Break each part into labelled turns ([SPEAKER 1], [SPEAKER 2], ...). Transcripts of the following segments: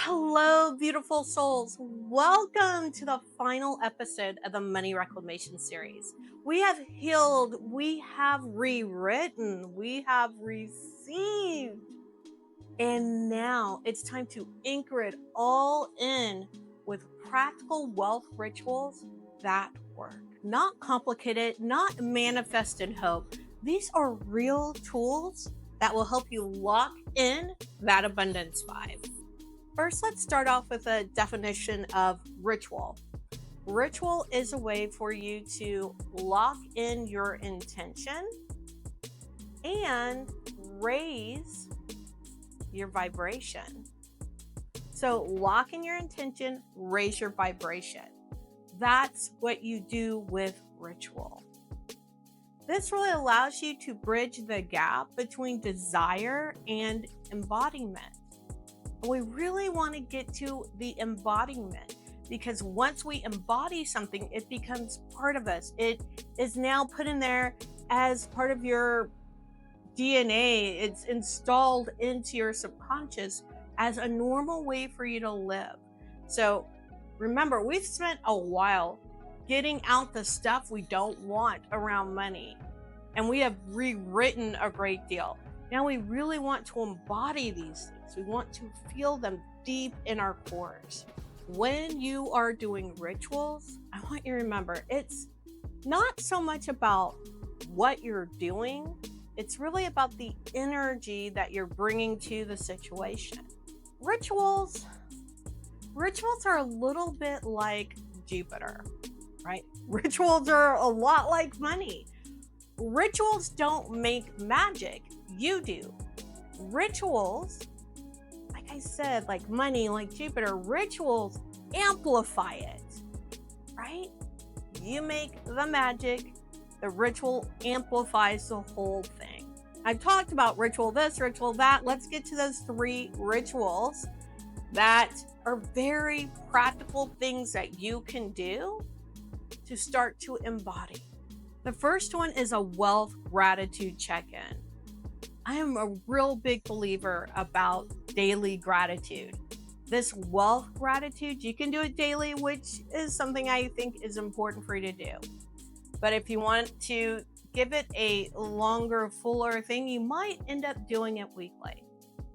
[SPEAKER 1] Hello, beautiful souls. Welcome to the final episode of the Money Reclamation series. We have healed, we have rewritten, we have received, and now it's time to anchor it all in with practical wealth rituals that work. Not complicated, not manifested hope. These are real tools that will help you lock in that abundance vibe. First, let's start off with a definition of ritual. Ritual is a way for you to lock in your intention and raise your vibration. So, lock in your intention, raise your vibration. That's what you do with ritual. This really allows you to bridge the gap between desire and embodiment. We really want to get to the embodiment because once we embody something, it becomes part of us. It is now put in there as part of your DNA. It's installed into your subconscious as a normal way for you to live. So remember, we've spent a while getting out the stuff we don't want around money, and we have rewritten a great deal. Now we really want to embody these things. We want to feel them deep in our cores. When you are doing rituals, I want you to remember it's not so much about what you're doing, it's really about the energy that you're bringing to the situation. Rituals are a little bit like Jupiter, right? Rituals are a lot like money. Rituals don't make magic. You do. Rituals, like I said, like money, like Jupiter, rituals amplify it, right? You make the magic, the ritual amplifies the whole thing. I've talked about ritual this, ritual that. Let's get to those 3 rituals that are very practical things that you can do to start to embody. The first one is a wealth gratitude check-in. I am a real big believer about daily gratitude. This wealth gratitude, you can do it daily, which is something I think is important for you to do. But if you want to give it a longer, fuller thing, you might end up doing it weekly.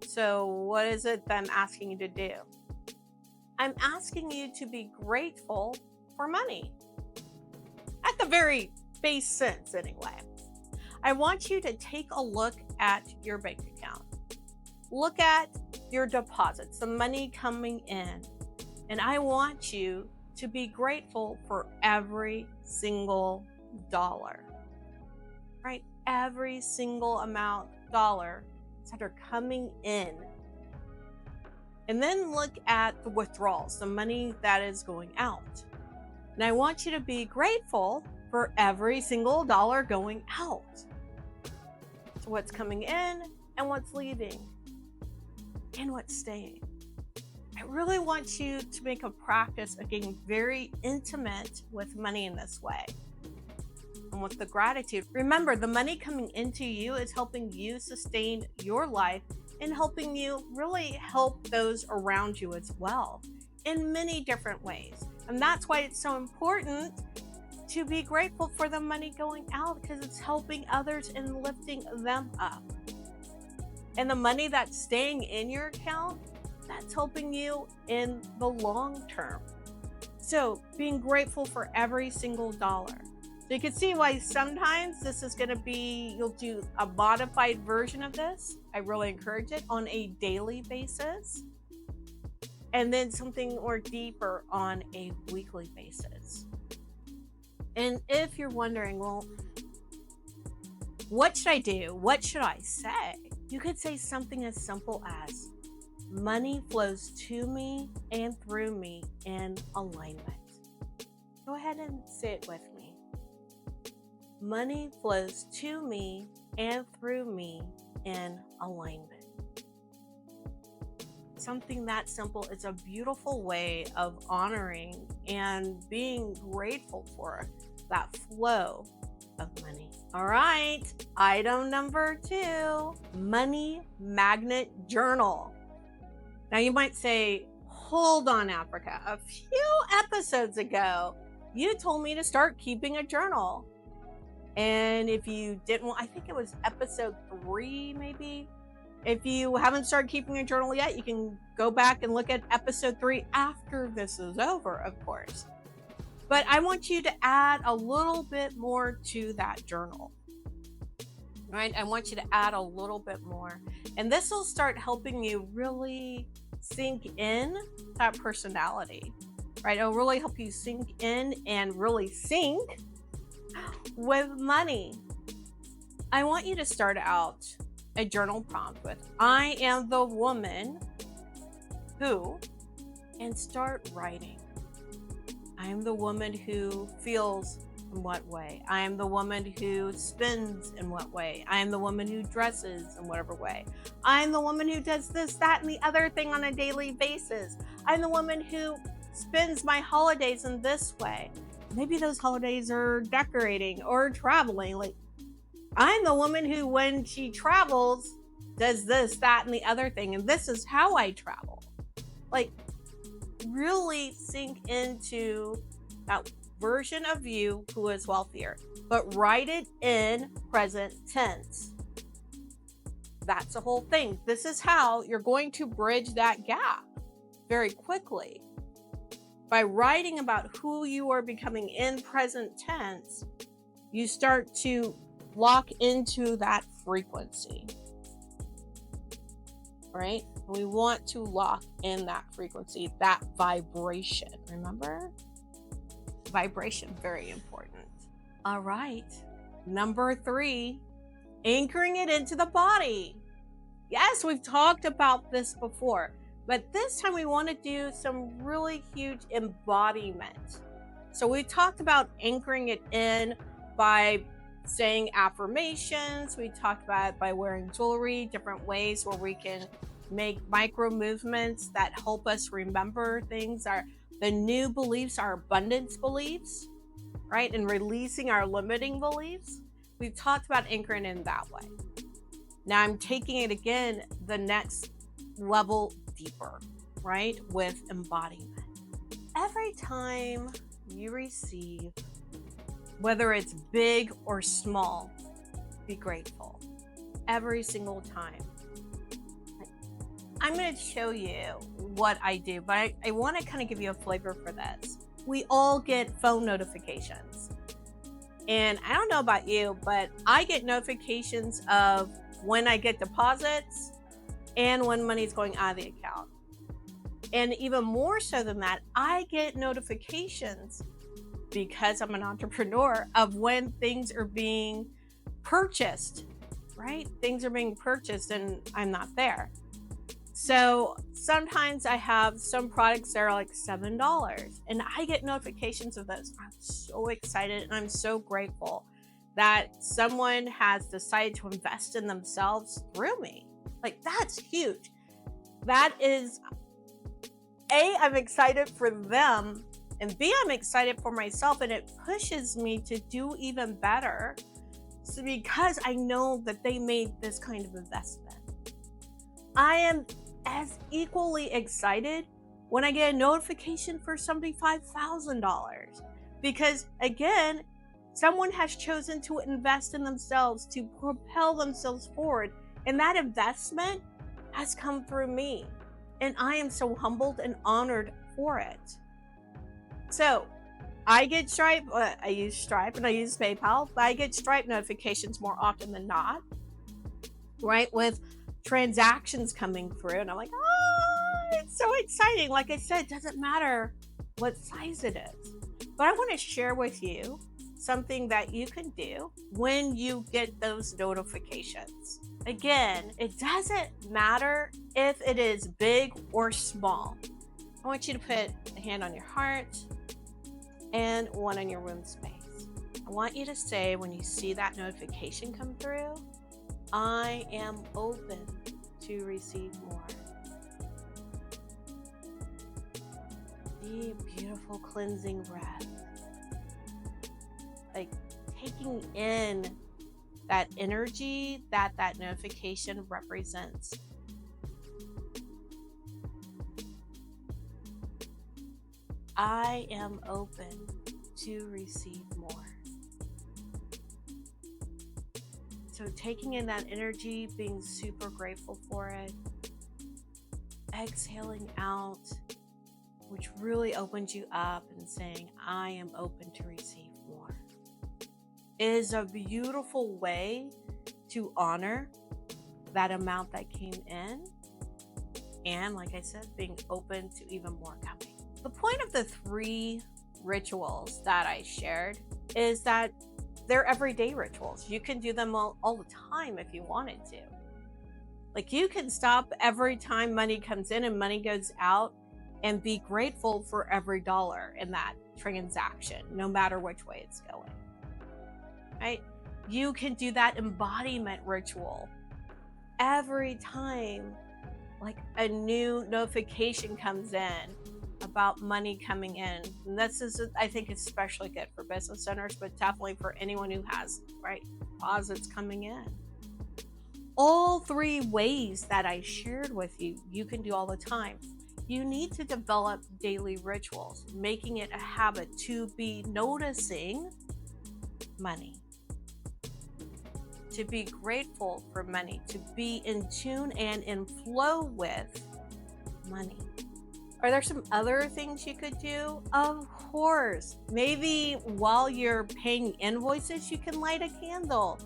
[SPEAKER 1] So what is it that I'm asking you to do? I'm asking you to be grateful for money. At the very base sense, anyway. I want you to take a look at your bank account. Look at your deposits, the money coming in. And I want you to be grateful for every single dollar, right? Every single amount dollar that are coming in. And then look at the withdrawals, the money that is going out. And I want you to be grateful for every single dollar going out. So what's coming in and what's leaving and what's staying. I really want you to make a practice of getting very intimate with money in this way. And with the gratitude, remember the money coming into you is helping you sustain your life and helping you really help those around you as well in many different ways. And that's why it's so important to be grateful for the money going out, because it's helping others and lifting them up. And the money that's staying in your account, that's helping you in the long term. So being grateful for every single dollar. So you can see why sometimes this is going to be, you'll do a modified version of this. I really encourage it on a daily basis. And then something more deeper on a weekly basis. And if you're wondering, well, what should I do? What should I say? You could say something as simple as, money flows to me and through me in alignment. Go ahead and say it with me. Money flows to me and through me in alignment. Something that simple is a beautiful way of honoring and being grateful for that flow of money. All right, item number 2, money magnet journal. Now you might say, hold on, Africa. A few episodes ago, you told me to start keeping a journal. And if you didn't, I think it was episode 3, maybe. If you haven't started keeping a journal yet, you can go back and look at episode 3 after this is over, of course. But I want you to add a little bit more to that journal, right? I want you to add a little bit more. And this will start helping you really sink in that personality, right? It'll really help you sink in and really sync with money. I want you to start out a journal prompt with, I am the woman who, and start writing. I am the woman who feels in what way. I am the woman who spends in what way. I am the woman who dresses in whatever way. I am the woman who does this, that, and the other thing on a daily basis. I'm the woman who spends my holidays in this way. Maybe those holidays are decorating or traveling. Like, I'm the woman who, when she travels, does this, that, and the other thing. And this is how I travel. Like, really sink into that version of you who is wealthier, but write it in present tense. That's the whole thing. This is how you're going to bridge that gap very quickly. By writing about who you are becoming in present tense, you start to lock into that frequency, right? We want to lock in that frequency, that vibration. Remember? Vibration, very important. All right. Number 3, anchoring it into the body. Yes, we've talked about this before, but this time we want to do some really huge embodiment. So we talked about anchoring it in by saying affirmations. We talked about it by wearing jewelry, different ways where we can make micro movements that help us remember things. The new beliefs, our abundance beliefs, right? And releasing our limiting beliefs. We've talked about anchoring in that way. Now I'm taking it again, the next level deeper, right? With embodiment. Every time you receive, whether it's big or small, be grateful. Every single time. I'm going to show you what I do, but I want to kind of give you a flavor for this. We all get phone notifications. And I don't know about you, but I get notifications of when I get deposits and when money's going out of the account. And even more so than that, I get notifications, because I'm an entrepreneur, of when things are being purchased, right? Things are being purchased and I'm not there. So sometimes I have some products that are like $7 and I get notifications of those. I'm so excited and I'm so grateful that someone has decided to invest in themselves through me. Like, that's huge. That is, A, I'm excited for them, and B, I'm excited for myself, and it pushes me to do even better. So because I know that they made this kind of investment. I am as equally excited when I get a notification for $75,000, because again, someone has chosen to invest in themselves to propel themselves forward, and that investment has come through me, and I am so humbled and honored for it. So I get Stripe, I use Stripe and I use PayPal, but I get Stripe notifications more often than not, right? With transactions coming through, and I'm like, oh, it's so exciting. Like I said, it doesn't matter what size it is. But I want to share with you something that you can do when you get those notifications. Again, it doesn't matter if it is big or small. I want you to put a hand on your heart and one on your room space. I want you to say, when you see that notification come through, I am open to receive more. Deep, beautiful cleansing breath. Like taking in that energy that notification represents. I am open to receive more. So taking in that energy, being super grateful for it, exhaling out, which really opens you up, and saying, I am open to receive more, is a beautiful way to honor that amount that came in. And like I said, being open to even more coming. The point of the 3 rituals that I shared is that they're everyday rituals. You can do them all the time if you wanted to. Like, you can stop every time money comes in and money goes out and be grateful for every dollar in that transaction, no matter which way it's going, right? You can do that embodiment ritual every time like a new notification comes in about money coming in. And this is, I think, especially good for business owners, but definitely for anyone who has, right, deposits coming in. All 3 ways that I shared with you, you can do all the time. You need to develop daily rituals, making it a habit to be noticing money, to be grateful for money, to be in tune and in flow with money. Are there some other things you could do? Of course. Maybe while you're paying invoices, you can light a candle.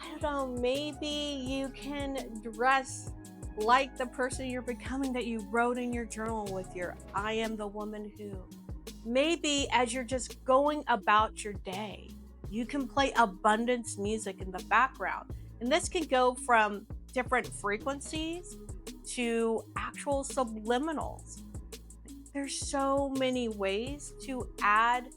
[SPEAKER 1] I don't know, maybe you can dress like the person you're becoming that you wrote in your journal with your I am the woman who. Maybe as you're just going about your day, you can play abundance music in the background. And this can go from different frequencies to actual subliminals. There's so many ways to add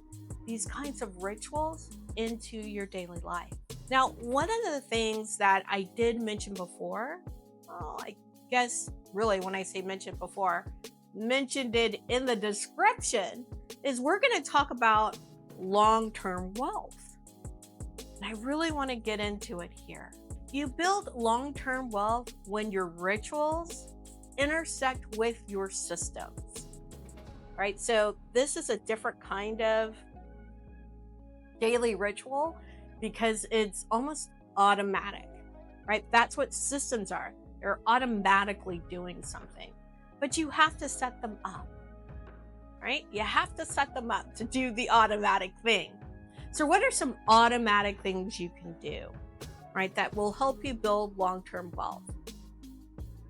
[SPEAKER 1] these kinds of rituals into your daily life. Now, one of the things that I did mention before, I guess really when I say mentioned before, mentioned it in the description, is we're going to talk about long-term wealth. And I really want to get into it here. You build long-term wealth when your rituals intersect with your systems, right? So this is a different kind of daily ritual because it's almost automatic, right? That's what systems are. They're automatically doing something, but you have to set them up, right? You have to set them up to do the automatic thing. So what are some automatic things you can do, right, that will help you build long-term wealth?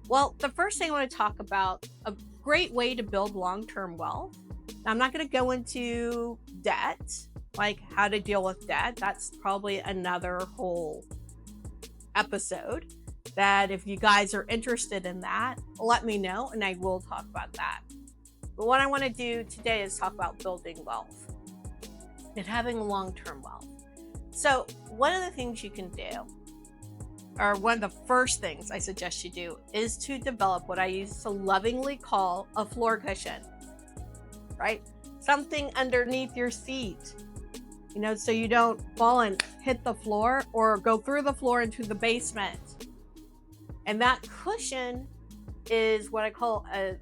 [SPEAKER 1] Well, the first thing I want to talk about, a great way to build long-term wealth. Now, I'm not going to go into debt, like how to deal with debt. That's probably another whole episode that if you guys are interested in that, let me know and I will talk about that. But what I want to do today is talk about building wealth and having long-term wealth. So one of the things you can do, or one of the first things I suggest you do, is to develop what I used to lovingly call a floor cushion, right? Something underneath your seat, so you don't fall and hit the floor or go through the floor into the basement. And that cushion is what I call a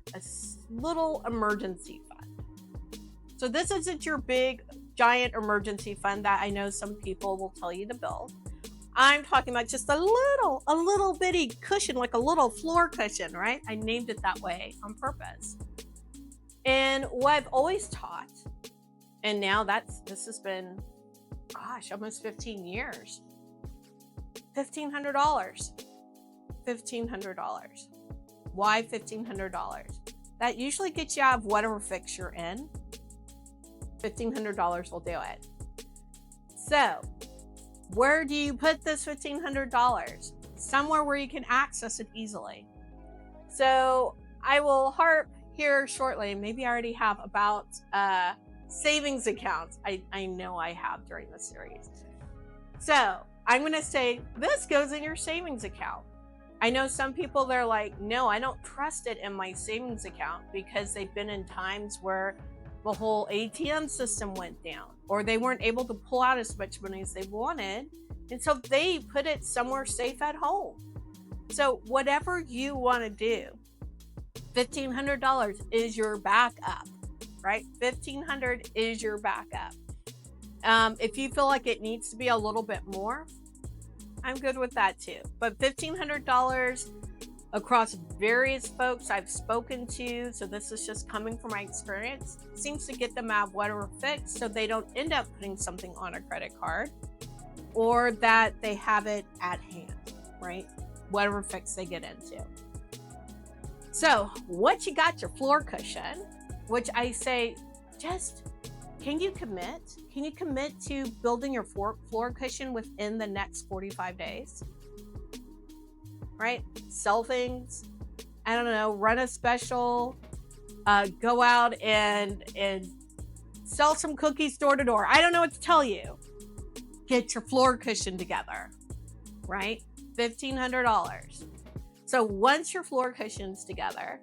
[SPEAKER 1] little emergency fund. So this isn't your big, giant emergency fund that I know some people will tell you to build. I'm talking about just a little bitty cushion, like a little floor cushion, right? I named it that way on purpose. And what I've always taught, and now this has been, almost 15 years. $1,500. $1,500. Why $1,500? That usually gets you out of whatever fix you're in. $1,500 will do it. So, where do you put this $1,500? Somewhere where you can access it easily. So, I will harp here shortly, maybe I already have, about savings accounts. I know I have during the series. So, I'm going to say this goes in your savings account. I know some people, they're like, no, I don't trust it in my savings account because they've been in times where the whole ATM system went down or they weren't able to pull out as much money as they wanted. And so they put it somewhere safe at home. So whatever you want to do, $1,500 is your backup, right? 1,500 is your backup. If you feel like it needs to be a little bit more, I'm good with that too. But $1,500 across various folks I've spoken to, so this is just coming from my experience, seems to get them out of whatever fix so they don't end up putting something on a credit card, or that they have it at hand, right? Whatever fix they get into. So once you got your floor cushion, which I say, just, can you commit? Can you commit to building your floor cushion within the next 45 days? Right? Sell things, I don't know, run a special, go out and sell some cookies door to door. I don't know what to tell you. Get your floor cushion together, right? $1,500. So once your floor cushion's together,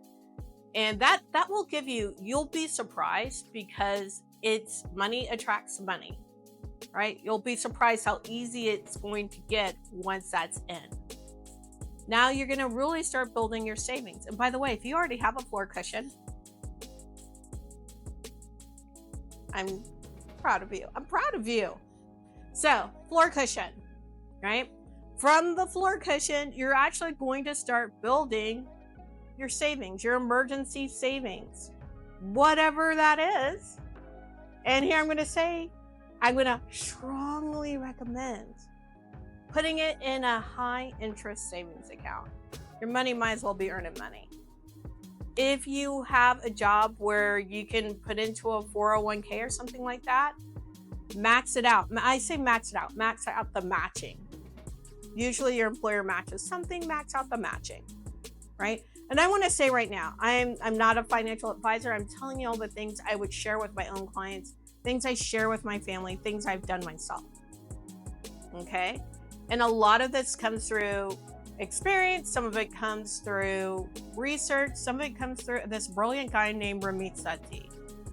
[SPEAKER 1] and that will give you, you'll be surprised, because it's money attracts money, right? You'll be surprised how easy it's going to get once that's in. Now you're going to really start building your savings. And by the way, if you already have a floor cushion, I'm proud of you. I'm proud of you. So, floor cushion, right? From the floor cushion, you're actually going to start building your savings, your emergency savings, whatever that is. And here I'm going to say, I'm going to strongly recommend putting it in a high interest savings account. Your money might as well be earning money. If you have a job where you can put into a 401k or something like that, max it out. I say max it out. Max out the matching. Usually your employer matches something, max out the matching, right? And I want to say right now, I'm not a financial advisor. I'm telling you all the things I would share with my own clients, things I share with my family, things I've done myself. Okay? And a lot of this comes through experience. Some of it comes through research. Some of it comes through this brilliant guy named Ramit Sethi.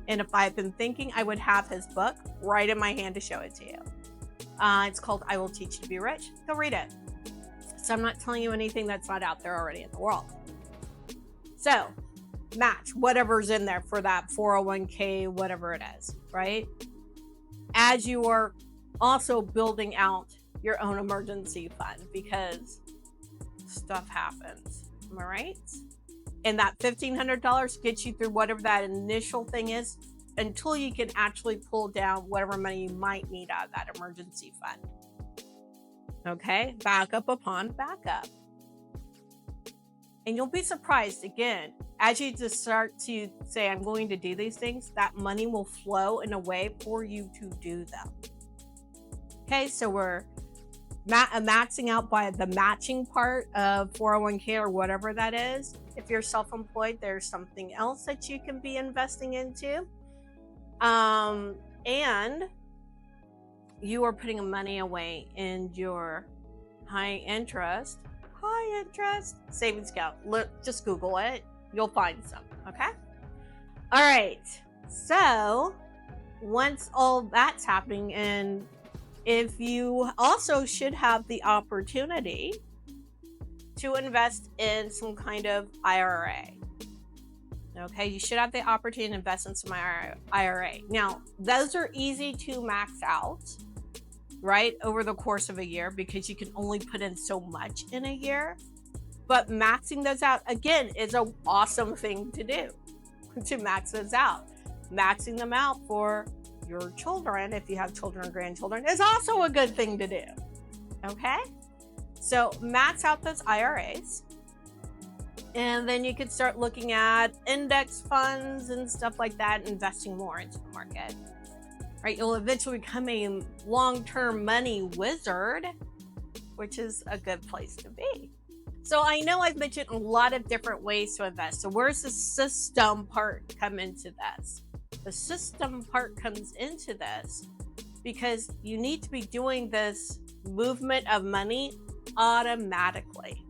[SPEAKER 1] And if I've been thinking, I would have his book right in my hand to show it to you. It's called I Will Teach You to Be Rich. Go read it. So I'm not telling you anything that's not out there already in the world. So match whatever's in there for that 401k, whatever it is, right? As you are also building out your own emergency fund, because stuff happens. Am I right? And that $1,500 gets you through whatever that initial thing is until you can actually pull down whatever money you might need out of that emergency fund. Okay? Backup upon backup. And you'll be surprised, again, as you just start to say, I'm going to do these things, that money will flow in a way for you to do them. Okay, so we're maxing out by the matching part of 401k or whatever that is. If you're self-employed, there's something else that you can be investing into. And you are putting money away in your high interest savings account. Just Google it. You'll find some. Okay. All right. So once all that's happening, and if you also should have the opportunity to invest in some kind of IRA. Okay, you should have the opportunity to invest in some IRA. Now, those are easy to max out, right, over the course of a year, because you can only put in so much in a year. But maxing those out, again, is an awesome thing to do, to max those out. Maxing them out for your children, if you have children or grandchildren, is also a good thing to do. Okay? So max out those IRAs. And then you could start looking at index funds and stuff like that, investing more into the market. Right? You'll eventually become a long-term money wizard, which is a good place to be. So I know I've mentioned a lot of different ways to invest. So where's the system part come into this? The system part comes into this because you need to be doing this movement of money automatically.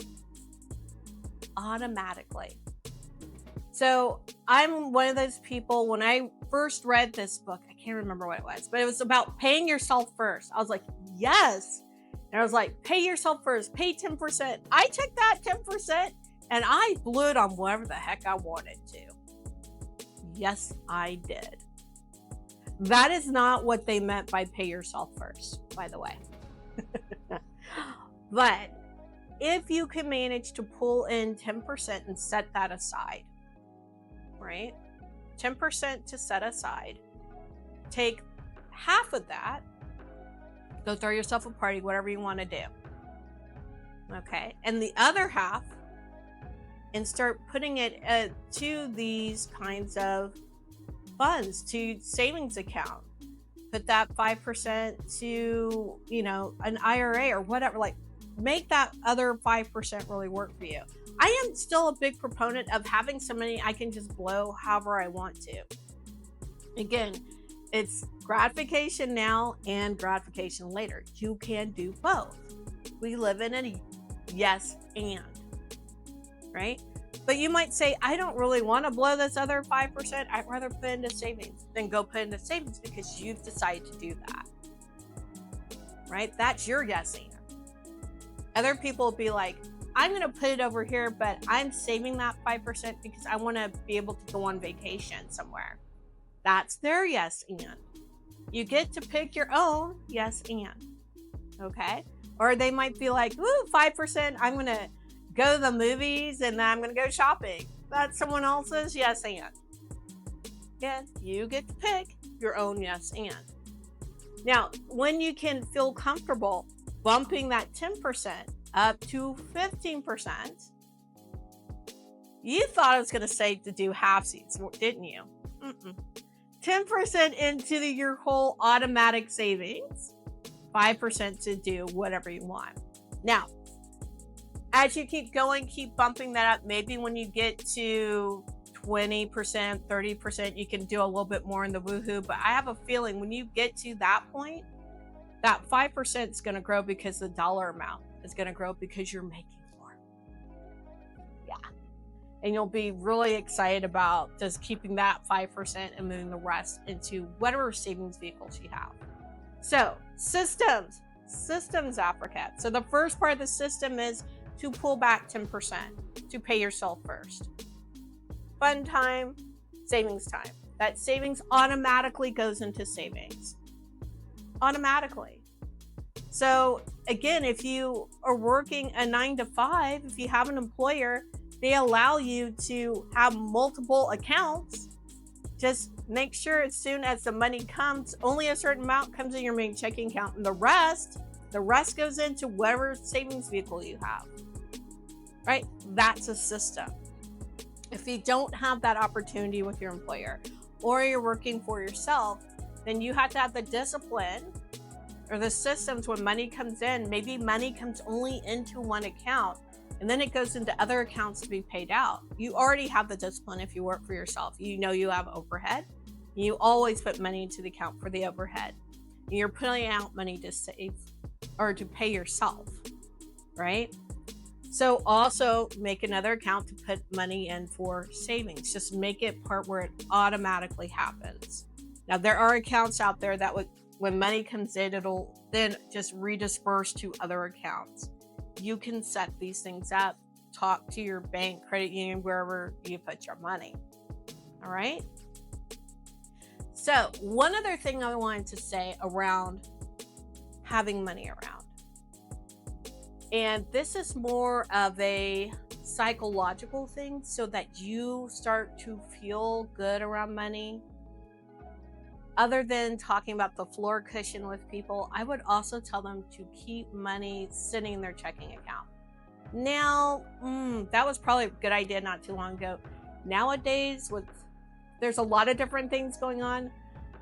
[SPEAKER 1] So I'm one of those people, when I first read this book, I can't remember what it was, but it was about paying yourself first. I was like, yes. And I was like, pay yourself first, pay 10%. I took that 10% and I blew it on whatever the heck I wanted to. Yes, I did. That is not what they meant by pay yourself first, by the way. But if you can manage to pull in 10% and set that aside, right? 10% to set aside. Take half of that, go throw yourself a party, whatever you want to do. Okay. And the other half, and start putting it to these kinds of funds, to savings account. Put that 5% to, an IRA or whatever. Like, make that other 5% really work for you. I am still a big proponent of having some money I can just blow however I want to. Again, it's gratification now and gratification later. You can do both. We live in a yes and, right? But you might say, I don't really want to blow this other 5%. I'd rather put into savings. Then go put into savings because you've decided to do that, right? That's your yes and. Other people will be like, I'm going to put it over here, but I'm saving that 5% because I want to be able to go on vacation somewhere. That's their yes and. You get to pick your own yes and. Okay? Or they might be like, ooh, 5%, I'm going to go to the movies and then I'm going to go shopping. That's someone else's yes and. Yeah, you get to pick your own yes and. Now, when you can feel comfortable bumping that 10% up to 15%, you thought I was going to say to do halfsies, didn't you? 10% into your whole automatic savings, 5% to do whatever you want. Now, as you keep going, keep bumping that up. Maybe when you get to 20%, 30%, you can do a little bit more in the woohoo. But I have a feeling when you get to that point, that 5% is going to grow because the dollar amount is going to grow because you're making more. Yeah. And you'll be really excited about just keeping that 5% and moving the rest into whatever savings vehicles you have. So, systems, Africa. So the first part of the system is to pull back 10%, to pay yourself first. Fun time, savings time. That savings automatically goes into savings. Automatically. So again, if you are working a 9 to 5, if you have an employer, they allow you to have multiple accounts. Just make sure as soon as the money comes, only a certain amount comes in your main checking account, and the rest goes into whatever savings vehicle you have. Right? That's a system. If you don't have that opportunity with your employer, or you're working for yourself, then you have to have the discipline or the systems when money comes in. Maybe money comes only into one account and then it goes into other accounts to be paid out. You already have the discipline if you work for yourself. You know you have overhead. You always put money into the account for the overhead. And you're putting out money to save or to pay yourself, right? So also make another account to put money in for savings. Just make it part where it automatically happens. Now, there are accounts out there that when money comes in, it'll then just redisperse to other accounts. You can set these things up. Talk to your bank, credit union, wherever you put your money. All right? So, one other thing I wanted to say around having money around. And this is more of a psychological thing so that you start to feel good around money. Other than talking about the floor cushion with people, I would also tell them to keep money sitting in their checking account. Now, that was probably a good idea not too long ago. Nowadays, there's a lot of different things going on.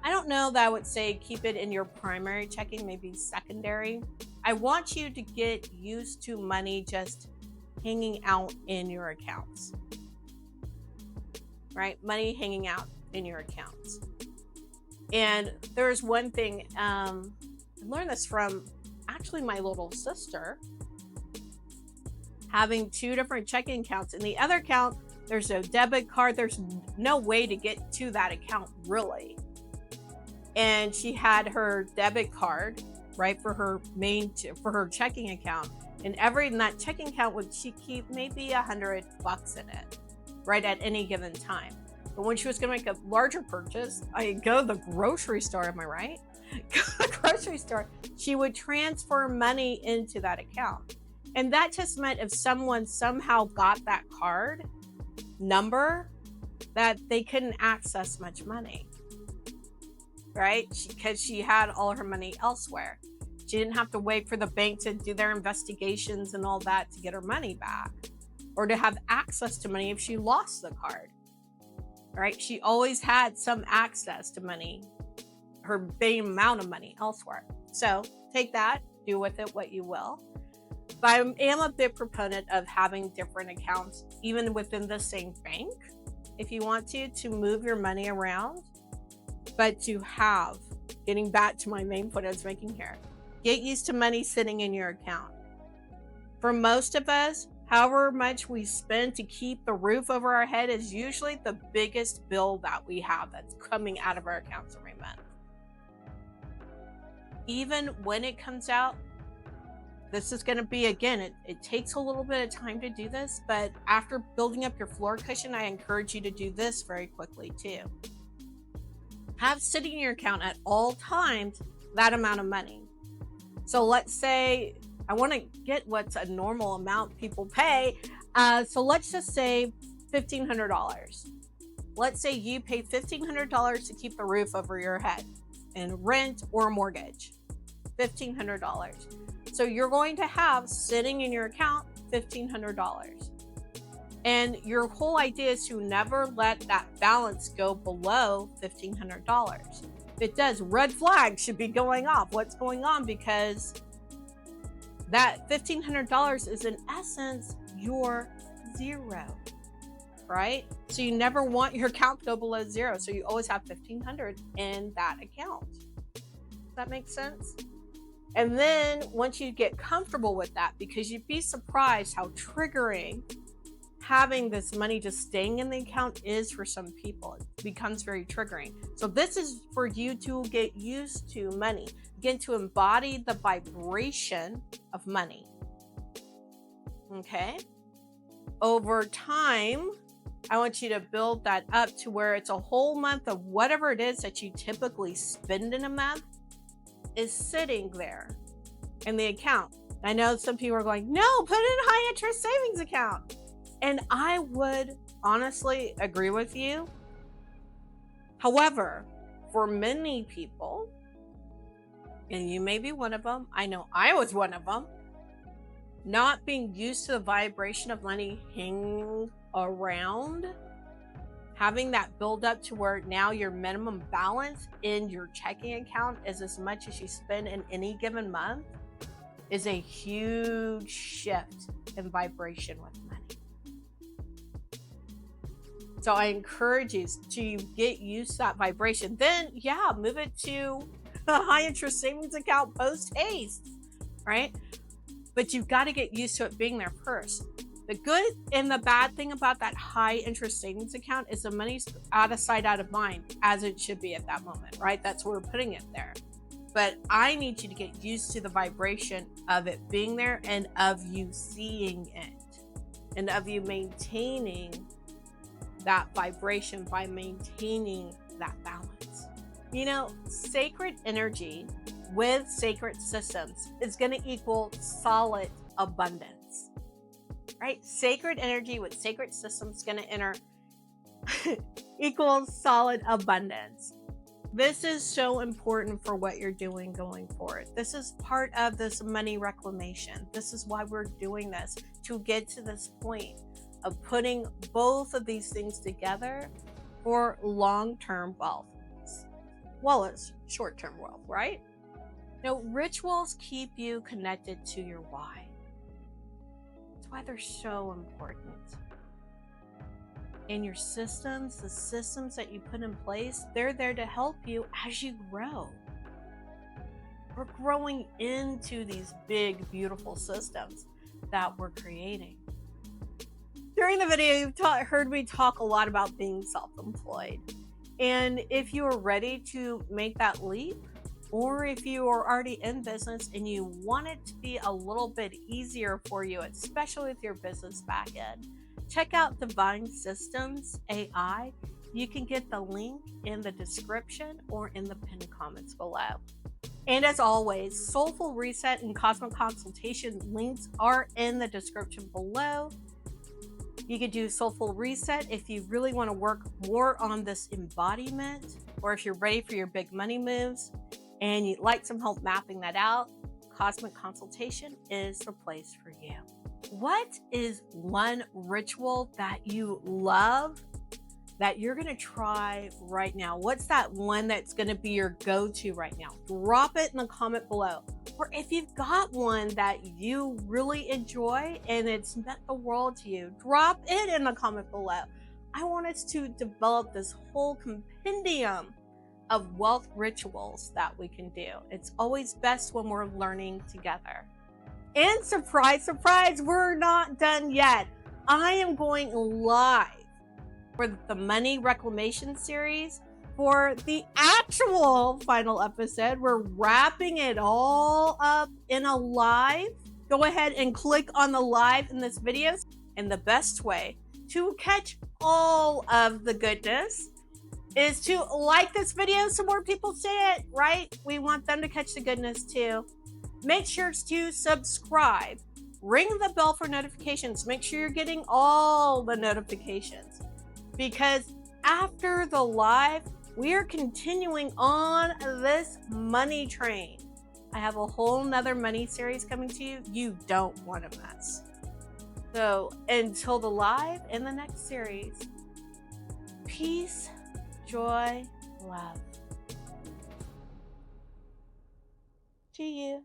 [SPEAKER 1] I don't know that I would say keep it in your primary checking, maybe secondary. I want you to get used to money just hanging out in your accounts, right? Money hanging out in your accounts. And there's one thing, I learned this from actually my little sister, having two different checking accounts. In the other account, there's no debit card. There's no way to get to that account really. And she had her debit card, right, for her checking account. And in that checking account, she keep maybe $100 in it, right, at any given time. But when she was going to make a larger purchase, I go to the grocery store, am I right? Go to the grocery store, she would transfer money into that account. And that just meant if someone somehow got that card number, that they couldn't access much money, right? Because she had all her money elsewhere. She didn't have to wait for the bank to do their investigations and all that to get her money back, or to have access to money if she lost the card, right? She always had some access to money, her same amount of money elsewhere. So take that, do with it what you will. But I am a big proponent of having different accounts, even within the same bank, if you want to move your money around. But to have, getting back to my main point I was making here, get used to money sitting in your account. For most of us, however much we spend to keep the roof over our head is usually the biggest bill that we have that's coming out of our accounts every month. Even when it comes out, this is going to be, again, it takes a little bit of time to do this, but after building up your floor cushion, I encourage you to do this very quickly too. Have sitting in your account at all times that amount of money. So let's say I want to get what's a normal amount people pay. So let's just say $1,500. Let's say you pay $1,500 to keep the roof over your head in rent or mortgage. $1,500. So you're going to have sitting in your account $1,500. And your whole idea is to never let that balance go below $1,500. If it does, red flags should be going off. What's going on? Because that $1,500 is in essence your zero, right? So you never want your account to go below zero. So you always have $1,500 in that account. Does that make sense? And then once you get comfortable with that, because you'd be surprised how triggering having this money just staying in the account is for some people. It becomes very triggering. So this is for you to get used to money, begin to embody the vibration of money. Okay? Over time, I want you to build that up to where it's a whole month of whatever it is that you typically spend in a month is sitting there in the account. I know some people are going, no, put it in a high interest savings account. And I would honestly agree with you. However, for many people, and you may be one of them, I know I was one of them, not being used to the vibration of money hanging around, having that build up to where now your minimum balance in your checking account is as much as you spend in any given month is a huge shift in vibration with money. So I encourage you to get used to that vibration. Then, yeah, move it to a high interest savings account post haste, right? But you've got to get used to it being there first. The good and the bad thing about that high interest savings account is the money's out of sight, out of mind, as it should be at that moment, right? That's where we're putting it there. But I need you to get used to the vibration of it being there and of you seeing it and of you maintaining that vibration by maintaining that balance. You know, sacred energy with sacred systems is going to equal solid abundance. Right? Sacred energy with sacred systems is going to enter equals solid abundance. This is so important for what you're doing going forward. This is part of this money reclamation. This is why we're doing this, to get to this point of putting both of these things together for long-term wealth, as well as short-term wealth, right? Now, rituals keep you connected to your why. Why they're so important. And your systems, the systems that you put in place, they're there to help you as you grow. We're growing into these big, beautiful systems that we're creating. During the video, you've heard me talk a lot about being self-employed. And if you are ready to make that leap, or if you are already in business and you want it to be a little bit easier for you, especially with your business back end, check out Divine Systems AI you can get the link in the description or in the pinned comments below. And as always, Soulful Reset and Cosmic Consultation links are in the description below. You could do Soulful Reset if you really want to work more on this embodiment, or if you're ready for your big money moves and you'd like some help mapping that out. Cosmic Consultation is the place for you. What is one ritual that you love that you're going to try right now? What's that one that's going to be your go-to right now? Drop it in the comment below. Or if you've got one that you really enjoy and it's meant the world to you, drop it in the comment below. I want us to develop this whole compendium of wealth rituals that we can do. It's always best when we're learning together. And surprise, surprise, we're not done yet. I am going live for the Money Reclamation series for the actual final episode. We're wrapping it all up in a live. Go ahead and click on the live in this video. And the best way to catch all of the goodness is to like this video so more people see it, right? We want them to catch the goodness too. Make sure to subscribe. Ring the bell for notifications. Make sure you're getting all the notifications. Because after the live, we are continuing on this money train. I have a whole nother money series coming to you. You don't want to miss. So until the live in the next series, peace, joy, love. To you.